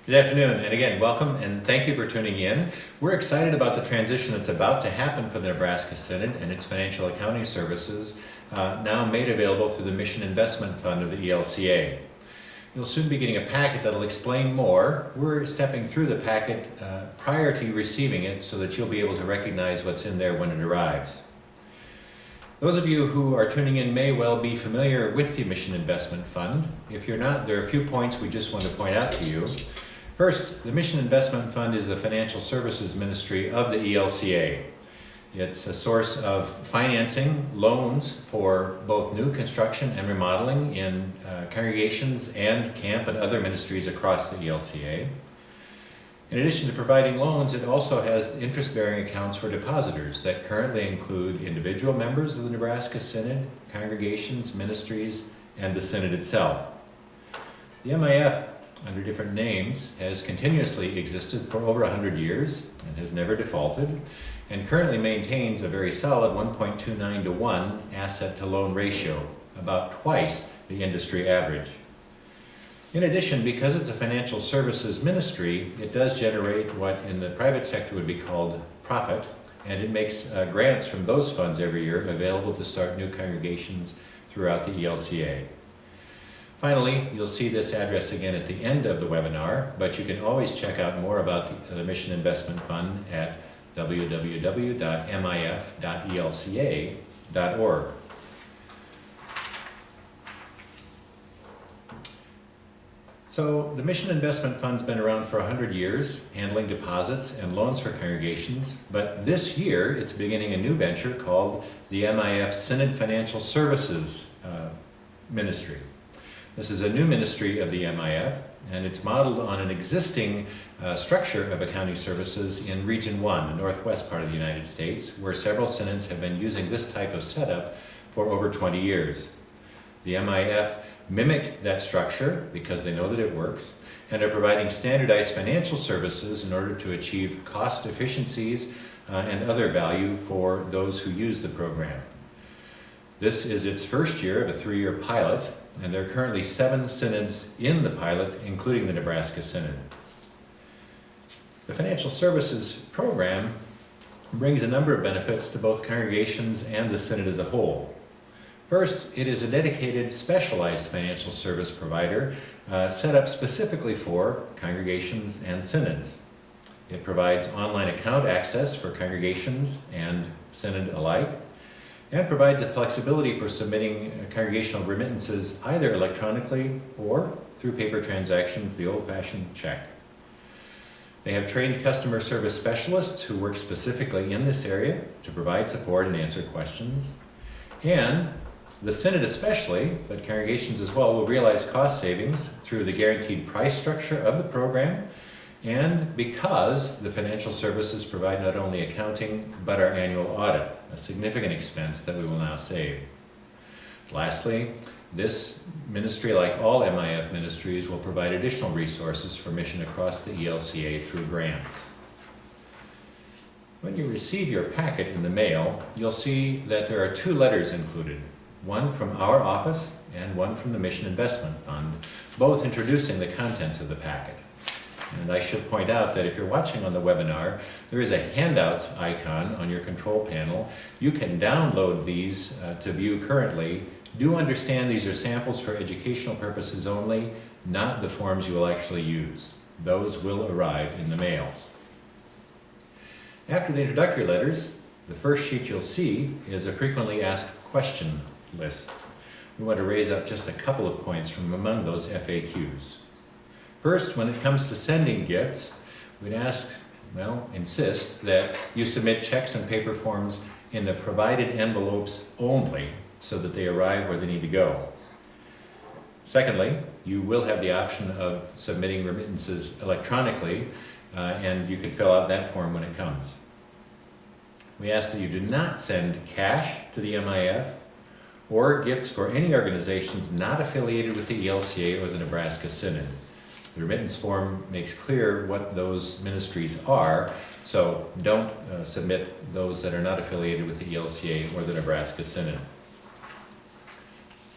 Good afternoon, and again, welcome and thank you for tuning in. We're excited about the transition that's about to happen for the Nebraska Synod and its financial accounting services, now made available through the Mission Investment Fund of the ELCA. You'll soon be getting a packet that'll explain more. We're stepping through the packet prior to you receiving it so that you'll be able to recognize what's in there when it arrives. Those of you who are tuning in may well be familiar with the Mission Investment Fund. If you're not, there are a few points we just want to point out to you. First, the Mission Investment Fund is the financial services ministry of the ELCA. It's a source of financing loans for both new construction and remodeling in congregations and camp and other ministries across the ELCA. In addition to providing loans, it also has interest-bearing accounts for depositors that currently include individual members of the Nebraska Synod, congregations, ministries, and the Synod itself. The MIF, under different names, has continuously existed for over 100 years and has never defaulted, and currently maintains a very solid 1.29 to 1 asset to loan ratio, about twice the industry average. In addition, because it's a financial services ministry, it does generate what in the private sector would be called profit, and it makes grants from those funds every year available to start new congregations throughout the ELCA. Finally, you'll see this address again at the end of the webinar, but you can always check out more about the Mission Investment Fund at www.mif.elca.org. So the Mission Investment Fund's been around for 100 years, handling deposits and loans for congregations, but this year it's beginning a new venture called the MIF Synod Financial Services Ministry. This is a new ministry of the MIF, and it's modeled on an existing structure of accounting services in Region 1, the northwest part of the United States, where several synods have been using this type of setup for over 20 years. The MIF mimicked that structure because they know that it works, and are providing standardized financial services in order to achieve cost efficiencies and other value for those who use the program. This is its first year of a 3-year pilot, and there are currently 7 synods in the pilot, including the Nebraska Synod. The financial services program brings a number of benefits to both congregations and the synod as a whole. First, it is a dedicated, specialized financial service provider set up specifically for congregations and synods. It provides online account access for congregations and synod alike, and provides a flexibility for submitting congregational remittances either electronically or through paper transactions, the old-fashioned check. They have trained customer service specialists who work specifically in this area to provide support and answer questions. And the synod especially, but congregations as well, will realize cost savings through the guaranteed price structure of the program, and because the financial services provide not only accounting, but our annual audit, a significant expense that we will now save. Lastly, this ministry, like all MIF ministries, will provide additional resources for mission across the ELCA through grants. When you receive your packet in the mail, you'll see that there are 2 letters included, one from our office and one from the Mission Investment Fund, both introducing the contents of the packet. And I should point out that if you're watching on the webinar, there is a handouts icon on your control panel. You can download these to view currently. Do understand these are samples for educational purposes only, not the forms you will actually use. Those will arrive in the mail. After the introductory letters, the first sheet you'll see is a frequently asked question list. We want to raise up just a couple of points from among those FAQs. First, when it comes to sending gifts, we'd insist that you submit checks and paper forms in the provided envelopes only so that they arrive where they need to go. Secondly, you will have the option of submitting remittances electronically, and you can fill out that form when it comes. We ask that you do not send cash to the MIF or gifts for any organizations not affiliated with the ELCA or the Nebraska Synod. The remittance form makes clear what those ministries are, so don't submit those that are not affiliated with the ELCA or the Nebraska Synod.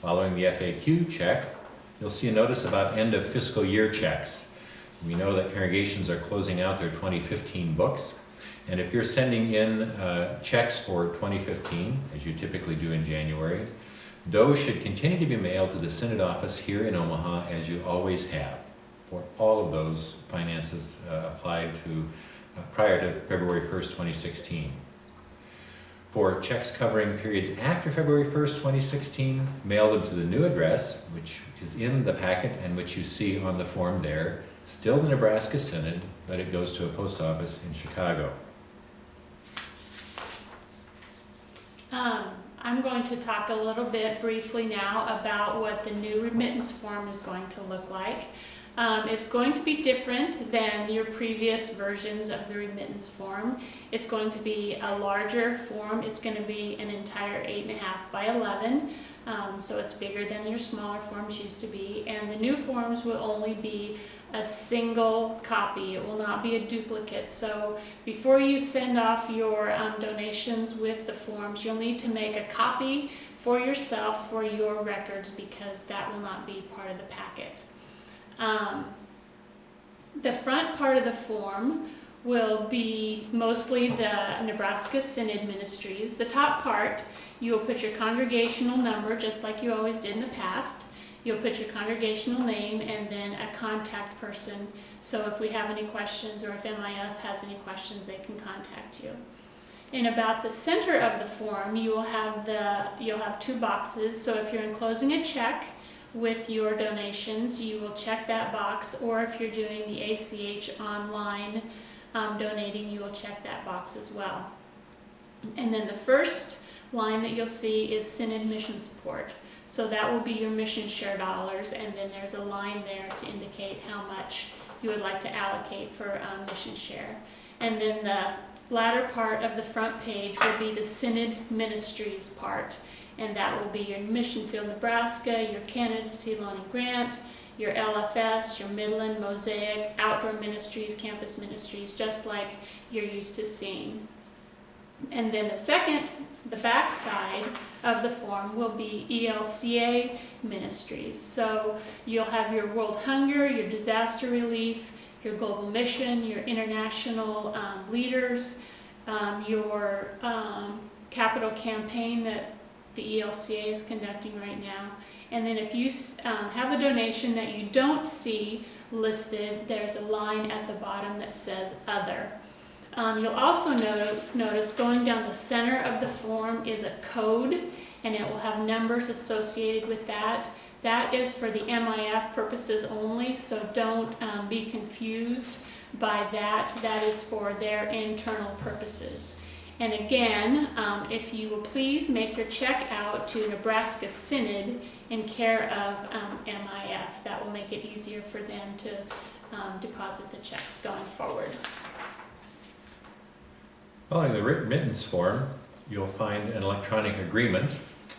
Following the FAQ check, you'll see a notice about end of fiscal year checks. We know that congregations are closing out their 2015 books, and if you're sending in checks for 2015, as you typically do in January, those should continue to be mailed to the Synod office here in Omaha as you always have for all of those finances applied to prior to February 1st, 2016. For checks covering periods after February 1st, 2016, mail them to the new address, which is in the packet and which you see on the form there. Still the Nebraska Synod, but it goes to a post office in Chicago. I'm going to talk a little bit briefly now about what the new remittance form is going to look like. It's going to be different than your previous versions of the remittance form. It's going to be a larger form. It's going to be an entire 8.5 by 11, so it's bigger than your smaller forms used to be. And the new forms will only be a single copy. It will not be a duplicate. So before you send off your donations with the forms, you'll need to make a copy for yourself for your records, because that will not be part of the packet. The front part of the form will be mostly the Nebraska Synod ministries. The top part, you will put your congregational number, just like you always did in the past. You'll put your congregational name and then a contact person. So if we have any questions, or if MIF has any questions, they can contact you. In about the center of the form, you'll have two boxes. So if you're enclosing a check with your donations, you will check that box, or if you're doing the ACH online donating, you will check that box as well. And then the first line that you'll see is Synod mission support. So that will be your mission share dollars, and then there's a line there to indicate how much you would like to allocate for mission share. And then the latter part of the front page will be the Synod ministries part. And that will be your Mission Field, Nebraska, your candidacy loan and grant, your LFS, your Midland, Mosaic, outdoor ministries, campus ministries, just like you're used to seeing. And then the back side of the form will be ELCA ministries. So you'll have your World Hunger, your disaster relief, your global mission, your international leaders, your capital campaign that the ELCA is conducting right now. And then if you have a donation that you don't see listed, there's a line at the bottom that says Other. You'll also notice going down the center of the form is a code, and it will have numbers associated with that. That is for the MIF purposes only, so don't be confused by that. That is for their internal purposes. And again, if you will please make your check out to Nebraska Synod in care of MIF. That will make it easier for them to deposit the checks going forward. Following the remittance form, you'll find an electronic agreement,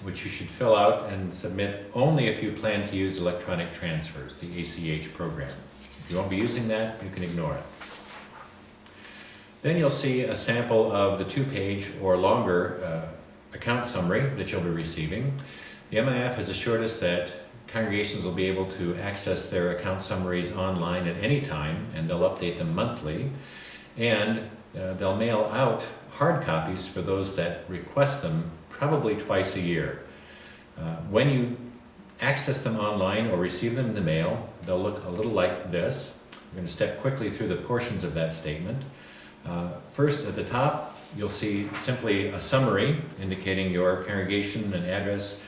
which you should fill out and submit only if you plan to use electronic transfers, the ACH program. If you won't be using that, you can ignore it. Then you'll see a sample of the 2-page or longer account summary that you'll be receiving. The MIF has assured us that congregations will be able to access their account summaries online at any time, and they'll update them monthly. And they'll mail out hard copies for those that request them probably twice a year. When you access them online or receive them in the mail, they'll look a little like this. We're going to step quickly through the portions of that statement. First, at the top, you'll see simply a summary indicating your congregation and address,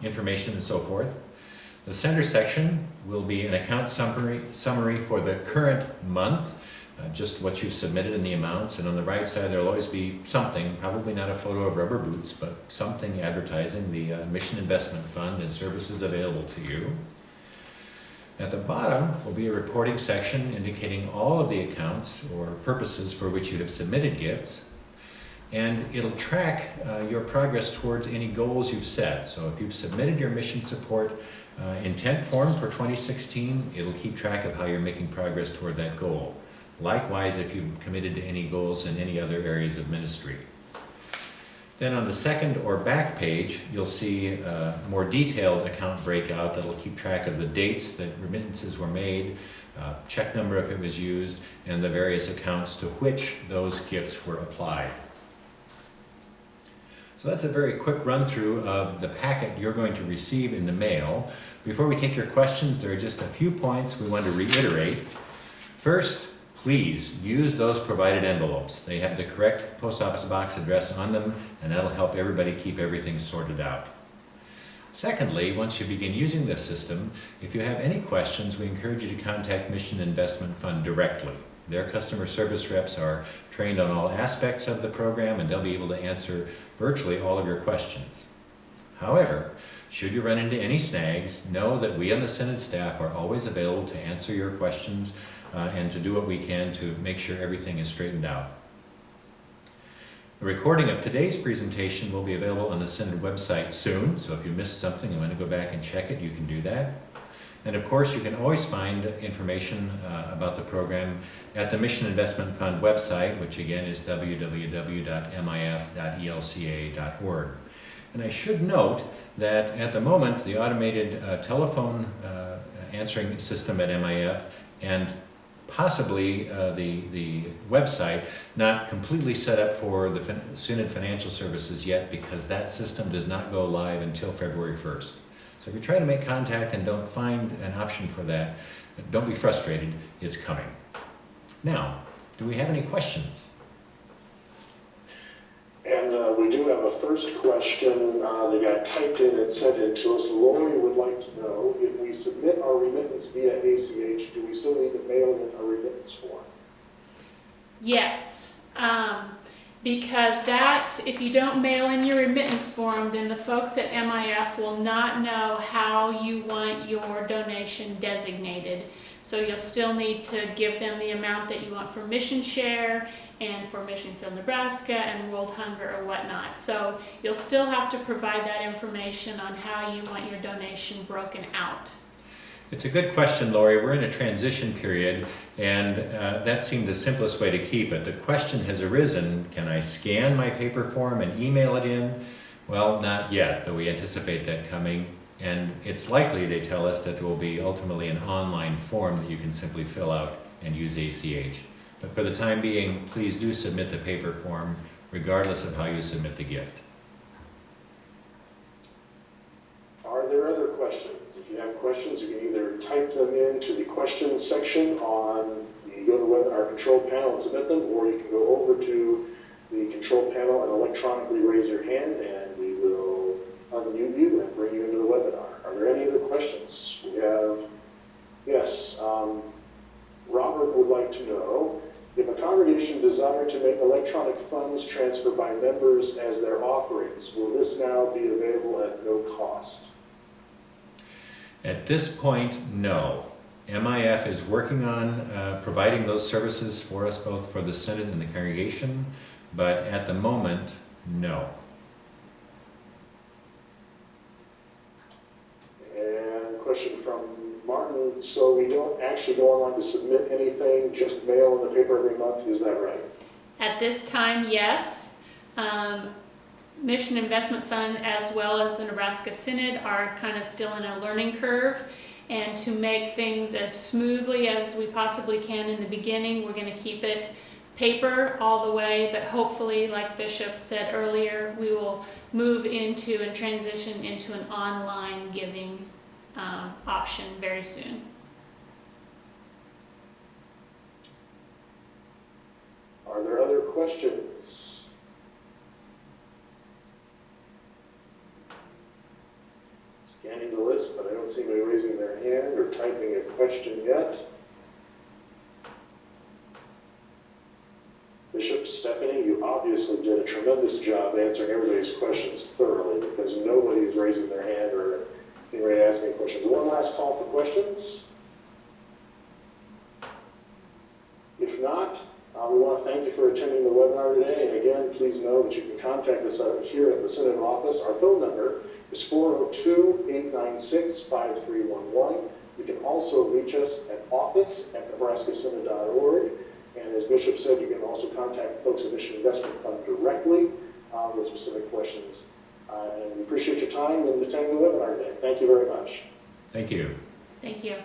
information, and so forth. The center section will be an account summary for the current month, just what you've submitted in the amounts, and on the right side there'll always be something, probably not a photo of rubber boots, but something advertising the Mission Investment Fund and services available to you. At the bottom will be a reporting section indicating all of the accounts or purposes for which you have submitted gifts, and it'll track your progress towards any goals you've set. So if you've submitted your mission support intent form for 2016, it'll keep track of how you're making progress toward that goal. Likewise, if you've committed to any goals in any other areas of ministry. Then on the second or back page, you'll see a more detailed account breakout that'll keep track of the dates that remittances were made, check number if it was used, and the various accounts to which those gifts were applied. So that's a very quick run through of the packet you're going to receive in the mail. Before we take your questions, there are just a few points we want to reiterate. First, please use those provided envelopes. They have the correct post office box address on them, and that'll help everybody keep everything sorted out. Secondly, once you begin using this system, if you have any questions, we encourage you to contact Mission Investment Fund directly. Their customer service reps are trained on all aspects of the program, and they'll be able to answer virtually all of your questions. However, should you run into any snags, know that we on the Synod staff are always available to answer your questions and to do what we can to make sure everything is straightened out. A recording of today's presentation will be available on the Synod website soon, so if you missed something and want to go back and check it, you can do that. And of course, you can always find information about the program at the Mission Investment Fund website, which again is www.mif.elca.org. And I should note that at the moment, the automated telephone answering system at MIF and possibly the website, not completely set up for the Synod Financial Services yet, because that system does not go live until February 1st. So if you try to make contact and don't find an option for that, don't be frustrated, it's coming. Now, do we have any questions? And we do have a first question that got typed in and sent in to us. Lori would like to know, if we submit our remittance via ACH, do we still need to mail in a remittance form? Yes, because that, if you don't mail in your remittance form, then the folks at MIF will not know how you want your donation designated. So you'll still need to give them the amount that you want for Mission Share and for Mission Field Nebraska and World Hunger or whatnot. So you'll still have to provide that information on how you want your donation broken out. It's a good question, Lori. We're in a transition period, and that seemed the simplest way to keep it. The question has arisen, can I scan my paper form and email it in? Well, not yet, though we anticipate that coming. And it's likely, they tell us, that there will be ultimately an online form that you can simply fill out and use ACH. But for the time being, please do submit the paper form, regardless of how you submit the gift. Are there other questions? If you have questions, you can either type them into the questions section on the GoToWebinar control panel and submit them, or you can go over to the control panel and electronically raise your hand, and we will unmute you and bring you into the webinar. Are there any other questions? We have, yes, Robert would like to know, if a congregation desired to make electronic funds transfer by members as their offerings, will this now be available at no cost? At this point, no. MIF is working on providing those services for us, both for the Synod and the congregation, but at the moment, no. And question from Martin, so we don't actually go online to submit anything, just mail in the paper every month, is that right? At this time, yes. Mission Investment Fund as well as the Nebraska Synod are kind of still in a learning curve, and to make things as smoothly as we possibly can in the beginning, we're going to keep it paper all the way, but hopefully, like Bishop said earlier, we will move into and transition into an online giving option very soon. Are there other questions? Scanning the list, but I don't see anybody raising their hand or typing a question yet. Bishop Stephanie, you obviously did a tremendous job answering everybody's questions thoroughly, because nobody's raising their hand or anybody asking questions. One last call for questions. If not, we want to thank you for attending the webinar today. And again, please know that you can contact us out here at the Synod office. Our phone number is 402-896-5311. You can also reach us at office@nebraskasynod.org. And as Bishop said, you can also contact folks at Mission Investment Fund directly. on the specific questions. And we appreciate your time and attending the webinar today. Thank you very much. Thank you. Thank you.